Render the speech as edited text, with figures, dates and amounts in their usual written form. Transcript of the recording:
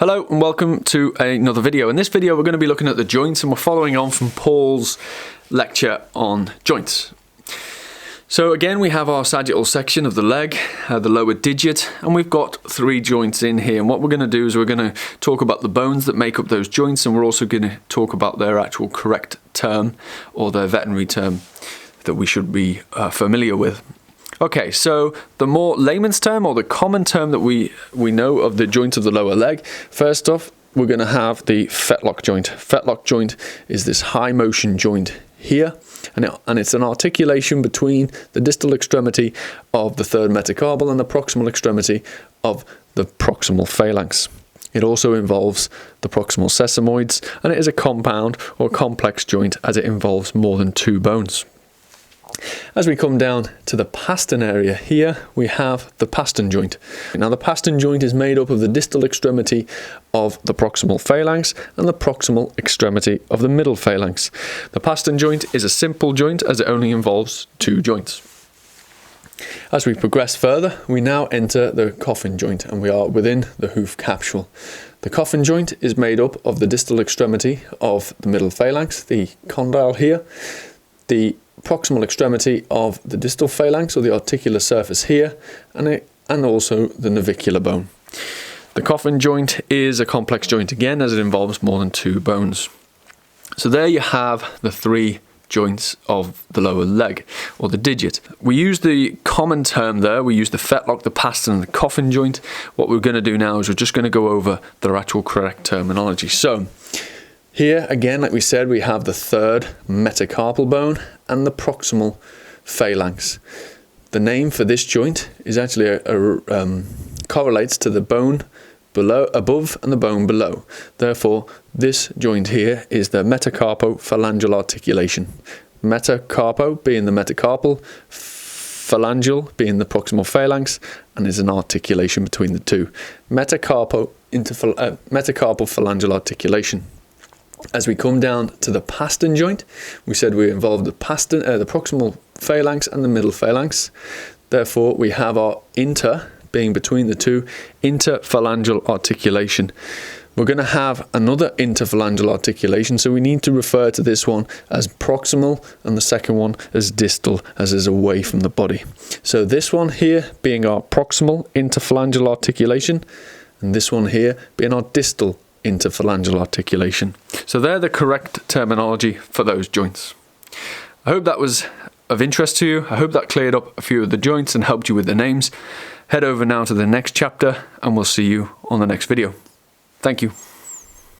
Hello and welcome to another video. In this video we're going to be looking at the joints, and we're following on from Paul's lecture on joints. So again, we have our sagittal section of the leg, the lower digit, and we've got three joints in here. And what we're going to do is we're going to talk about the bones that make up those joints, and we're also going to talk about their actual correct term or their veterinary term that we should be familiar with. Okay, so the more layman's term or the common term that we know of the joint of the lower leg, first off, we're going to have the fetlock joint. Fetlock joint is this high motion joint here, and it's an articulation between the distal extremity of the third metacarpal and the proximal extremity of the proximal phalanx. It also involves the proximal sesamoids, and it is a compound or complex joint as it involves more than two bones. As we come down to the pastern area here, we have the pastern joint. Now the pastern joint is made up of the distal extremity of the proximal phalanx and the proximal extremity of the middle phalanx. The pastern joint is a simple joint as it only involves two joints. As we progress further, we now enter the coffin joint, and we are within the hoof capsule. The coffin joint is made up of the distal extremity of the middle phalanx, the condyle here, the proximal extremity of the distal phalanx or the articular surface here, and also the navicular bone. The coffin joint is a complex joint again as it involves more than two bones. So there you have the three joints of the lower leg or the digit. We use the common term there, we use the fetlock, the pastern and the coffin joint. What we're going to do now is we're just going to go over their actual correct terminology. So here again, like we said, we have the third metacarpal bone and the proximal phalanx. The name for this joint is actually correlates to the bone above and the bone below. Therefore, this joint here is the metacarpophalangeal articulation. Metacarpo being the metacarpal, phalangeal being the proximal phalanx, and is an articulation between the two. Metacarpophalangeal articulation. As we come down to the pastern joint, we said we involved the proximal phalanx and the middle phalanx. Therefore, we have our inter being between the two, interphalangeal articulation. We're going to have another interphalangeal articulation, so we need to refer to this one as proximal and the second one as distal, as is away from the body. So this one here being our proximal interphalangeal articulation, and this one here being our distal interphalangeal articulation. So they're the correct terminology for those joints. I hope that was of interest to you. I hope that cleared up a few of the joints and helped you with the names. Head over now to the next chapter and we'll see you on the next video. Thank you.